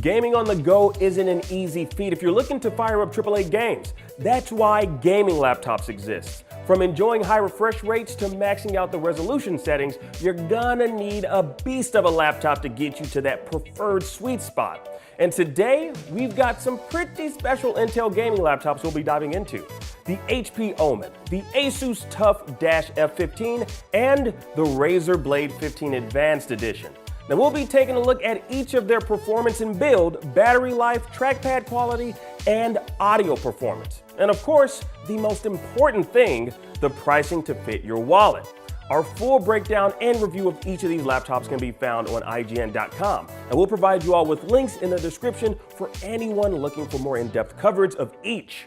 Gaming on the go isn't an easy feat if you're looking to fire up AAA games. That's why gaming laptops exist. From enjoying high refresh rates to maxing out the resolution settings, you're gonna need a beast of a laptop to get you to that preferred sweet spot. And today, we've got some pretty special Intel gaming laptops we'll be diving into. The HP Omen, the Asus TUF-F15, and the Razer Blade 15 Advanced Edition. Now we'll be taking a look at each of their performance and build, battery life, trackpad quality, and audio performance. And of course, the most important thing, the pricing to fit your wallet. Our full breakdown and review of each of these laptops can be found on IGN.com. And we'll provide you all with links in the description for anyone looking for more in-depth coverage of each.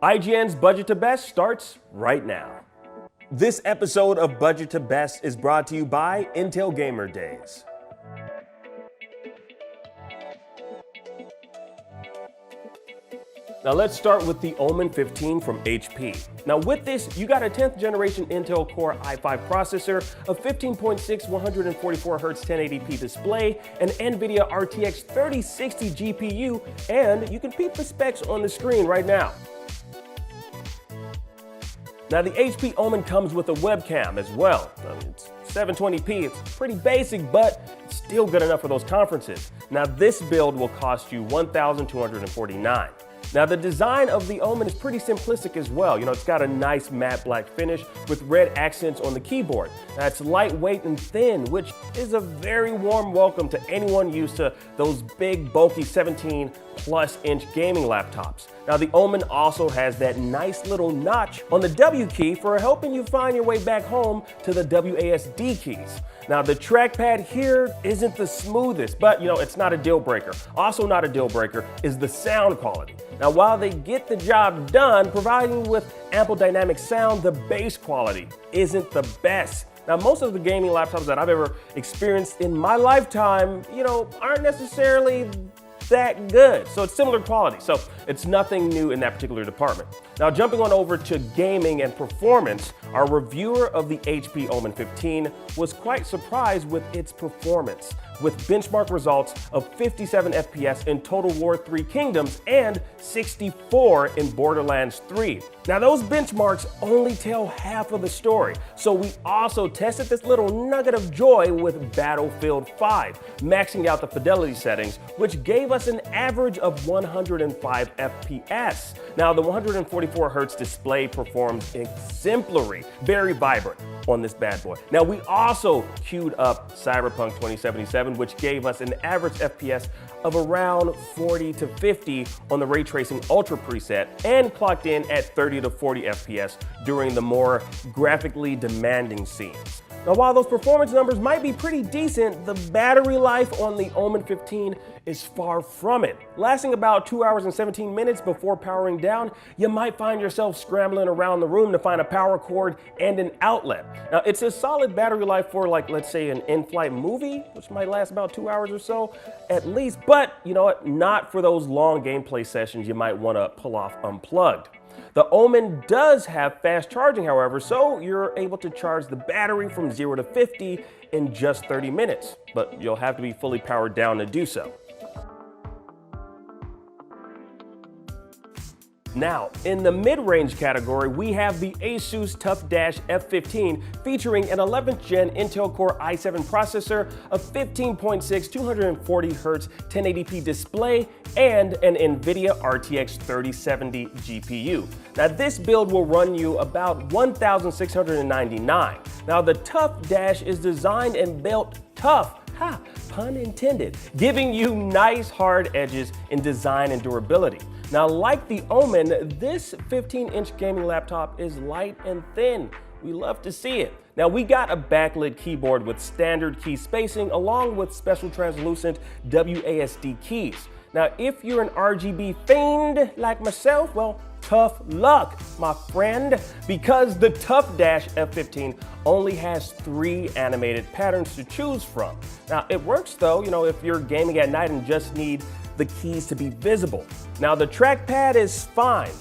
IGN's Budget to Best starts right now. This episode of Budget to Best is brought to you by Intel Gamer Days. Now let's start with the Omen 15 from HP. Now with this, you got a 10th generation Intel Core i5 processor, a 15.6 144Hz 1080p display, an NVIDIA RTX 3060 GPU, and you can peep the specs on the screen right now. Now the HP Omen comes with a webcam as well. It's 720p, it's pretty basic, but it's still good enough for those conferences. Now this build will cost you $1,249. Now the design of the Omen is pretty simplistic as well. It's got a nice matte black finish with red accents on the keyboard. Now it's lightweight and thin, which is a very warm welcome to anyone used to those big, bulky 17+ inch gaming laptops. Now the Omen also has that nice little notch on the W key for helping you find your way back home to the WASD keys. Now the trackpad here isn't the smoothest, but it's not a deal breaker. Also not a deal breaker is the sound quality. Now while they get the job done, providing with ample dynamic sound, the bass quality isn't the best. Now most of the gaming laptops that I've ever experienced in my lifetime, aren't necessarily that good. So it's similar quality. So it's nothing new in that particular department. Now jumping on over to gaming and performance, our reviewer of the HP Omen 15 was quite surprised with its performance, with benchmark results of 57 FPS in Total War 3 Kingdoms and 64 in Borderlands 3. Now those benchmarks only tell half of the story, so we also tested this little nugget of joy with Battlefield 5, maxing out the fidelity settings, which gave us an average of 105 FPS. Now the 144Hz display performs exemplary, very vibrant on this bad boy. Now we also queued up Cyberpunk 2077, which gave us an average FPS of around 40 to 50 on the Ray Tracing Ultra preset and clocked in at 30 to 40 FPS during the more graphically demanding scenes. Now while those performance numbers might be pretty decent, the battery life on the Omen 15 is far from it. Lasting about 2 hours and 17 minutes before powering down, you might find yourself scrambling around the room to find a power cord and an outlet. Now it's a solid battery life for let's say an in-flight movie, which might last about 2 hours or so at least, but not for those long gameplay sessions you might want to pull off unplugged. The Omen does have fast charging, however, so you're able to charge the battery from 0 to 50 in just 30 minutes, but you'll have to be fully powered down to do so. Now, in the mid-range category, we have the Asus TUF-F15 featuring an 11th gen Intel Core i7 processor, a 15.6 240Hz 1080p display, and an NVIDIA RTX 3070 GPU. Now this build will run you about $1,699. Now the TUF- is designed and built tough, pun intended, giving you nice hard edges in design and durability. Now, like the Omen, this 15-inch gaming laptop is light and thin. We love to see it. Now, we got a backlit keyboard with standard key spacing along with special translucent WASD keys. Now, if you're an RGB fiend like myself, well, tough luck, my friend, because the TUF-F15 only has 3 animated patterns to choose from. Now, it works though, if you're gaming at night and just need the keys to be visible. Now the trackpad is fine,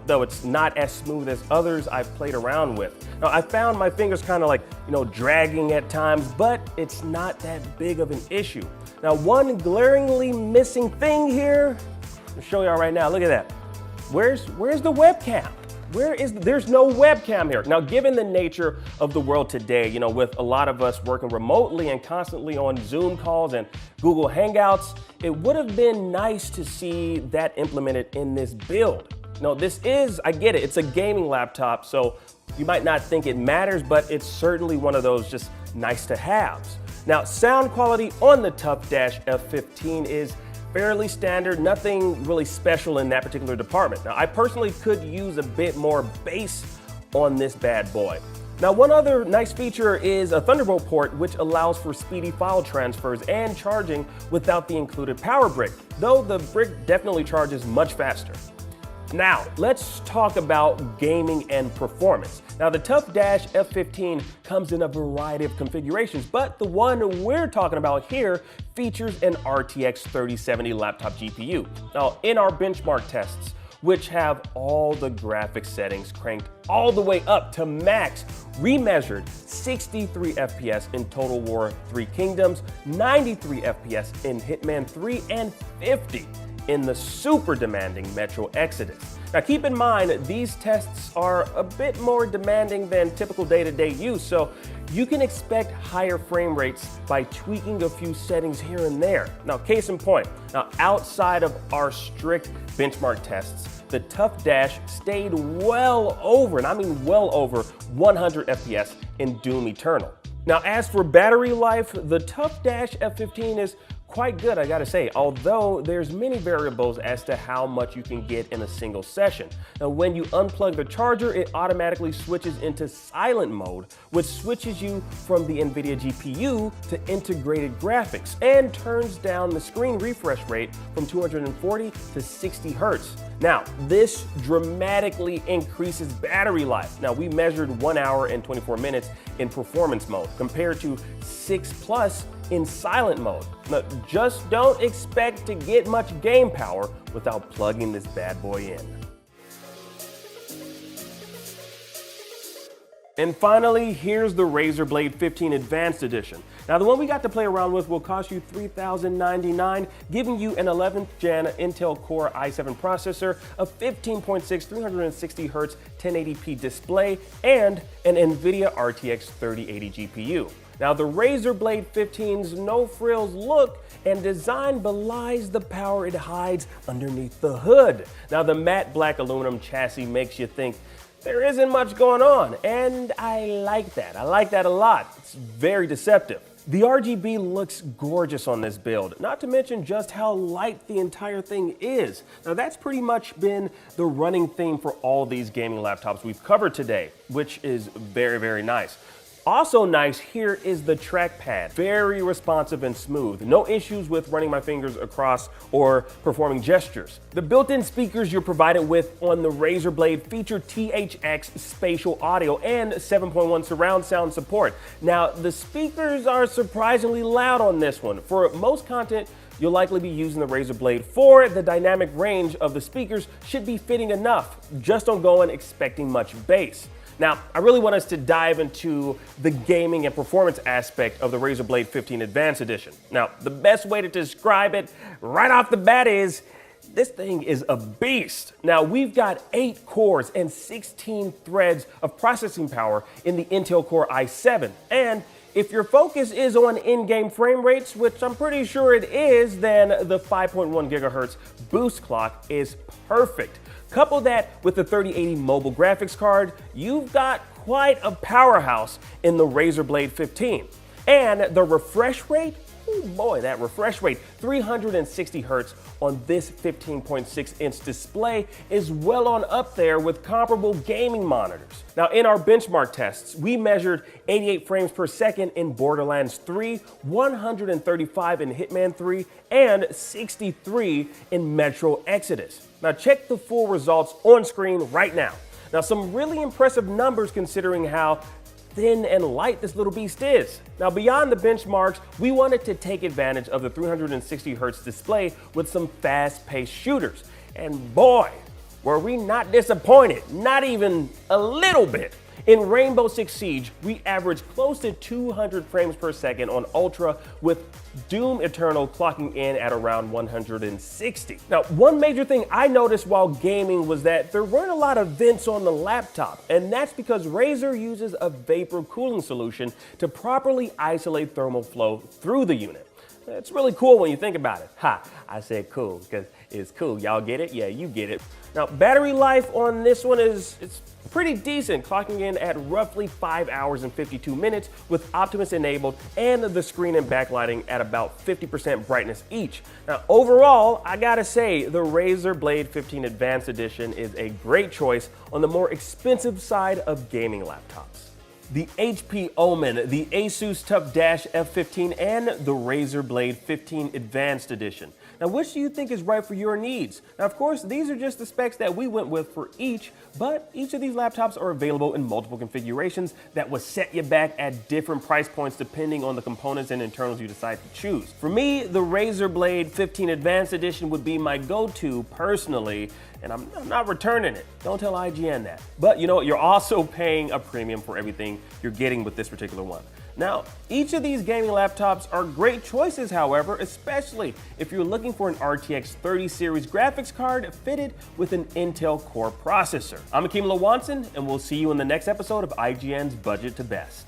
though it's not as smooth as others I've played around with. Now, I found my fingers kind of like, dragging at times, but it's not that big of an issue. Now, one glaringly missing thing here, I'll show y'all right now, look at that. Where's the webcam? There's no webcam here. Now, given the nature of the world today, with a lot of us working remotely and constantly on Zoom calls and Google Hangouts, it would have been nice to see that implemented in this build. I get it, it's a gaming laptop, so you might not think it matters, but it's certainly one of those just nice to haves. Now, sound quality on the Tough Dash F15 is fairly standard, nothing really special in that particular department. Now, I personally could use a bit more bass on this bad boy. Now, one other nice feature is a Thunderbolt port, which allows for speedy file transfers and charging without the included power brick, though the brick definitely charges much faster. Now, let's talk about gaming and performance. Now, the Tough Dash F15 comes in a variety of configurations, but the one we're talking about here features an RTX 3070 laptop GPU. Now, in our benchmark tests, which have all the graphics settings cranked all the way up to max, we measured 63 FPS in Total War 3 Kingdoms, 93 FPS in Hitman 3, and 50 in the super demanding Metro Exodus. Now, keep in mind, these tests are a bit more demanding than typical day-to-day use, so you can expect higher frame rates by tweaking a few settings here and there. Now, case in point, outside of our strict benchmark tests, the Tough Dash stayed well over, and I mean well over 100 FPS in Doom Eternal. Now, as for battery life, the Tough Dash F15 is quite good, I gotta say, although there's many variables as to how much you can get in a single session. Now, when you unplug the charger, it automatically switches into silent mode, which switches you from the NVIDIA GPU to integrated graphics and turns down the screen refresh rate from 240 to 60 Hertz. Now, this dramatically increases battery life. Now, we measured 1 hour and 24 minutes in performance mode compared to 6+ in silent mode. Now, just don't expect to get much game power without plugging this bad boy in. And finally, here's the Razer Blade 15 Advanced Edition. Now, the one we got to play around with will cost you $3,099, giving you an 11th gen Intel Core i7 processor, a 15.6 360Hz 1080p display, and an NVIDIA RTX 3080 GPU. Now, the Razer Blade 15's no-frills look and design belies the power it hides underneath the hood. Now, the matte black aluminum chassis makes you think there isn't much going on, and I like that. I like that a lot. It's very deceptive. The RGB looks gorgeous on this build, not to mention just how light the entire thing is. Now, that's pretty much been the running theme for all these gaming laptops we've covered today, which is very, very nice. Also nice here is the trackpad. Very responsive and smooth. No issues with running my fingers across or performing gestures. The built-in speakers you're provided with on the Razer Blade feature THX spatial audio and 7.1 surround sound support. Now, the speakers are surprisingly loud on this one. For most content, you'll likely be using the Razer Blade 4. The dynamic range of the speakers should be fitting enough. Just don't go in expecting much bass. Now, I really want us to dive into the gaming and performance aspect of the Razer Blade 15 Advanced Edition. Now, the best way to describe it right off the bat is this thing is a beast. Now, we've got 8 cores and 16 threads of processing power in the Intel Core i7. And if your focus is on in-game frame rates, which I'm pretty sure it is, then the 5.1 gigahertz boost clock is perfect. Couple that with the 3080 mobile graphics card, you've got quite a powerhouse in the Razer Blade 15. And the refresh rate, oh boy, that refresh rate, 360 Hertz on this 15.6-inch display is well on up there with comparable gaming monitors. Now, in our benchmark tests, we measured 88 frames per second in Borderlands 3, 135 in Hitman 3, and 63 in Metro Exodus. Now, check the full results on screen right now. Now, some really impressive numbers considering how thin and light this little beast is. Now, beyond the benchmarks, we wanted to take advantage of the 360 Hertz display with some fast-paced shooters. And boy, Were we not disappointed? Not even a little bit. In Rainbow Six Siege, we averaged close to 200 frames per second on Ultra, with Doom Eternal clocking in at around 160. Now, one major thing I noticed while gaming was that there weren't a lot of vents on the laptop, and that's because Razer uses a vapor cooling solution to properly isolate thermal flow through the unit. It's really cool when you think about it. Ha, I said cool because it's cool. Y'all get it? Yeah, you get it. Now, battery life on this one it's pretty decent, clocking in at roughly 5 hours and 52 minutes with Optimus enabled and the screen and backlighting at about 50% brightness each. Now, overall, I gotta say, the Razer Blade 15 Advanced Edition is a great choice on the more expensive side of gaming laptops. The HP Omen, the Asus TUF Dash F15, and the Razer Blade 15 Advanced Edition. Now, which do you think is right for your needs? Now, of course, these are just the specs that we went with for each, but each of these laptops are available in multiple configurations that will set you back at different price points depending on the components and internals you decide to choose. For me, the Razer Blade 15 Advanced Edition would be my go-to personally, and I'm not returning it. Don't tell IGN that. But you know what? You're also paying a premium for everything you're getting with this particular one. Now, each of these gaming laptops are great choices, however, especially if you're looking for an RTX 30 series graphics card fitted with an Intel Core processor. I'm Akeem Lawanson, and we'll see you in the next episode of IGN's Budget to Best.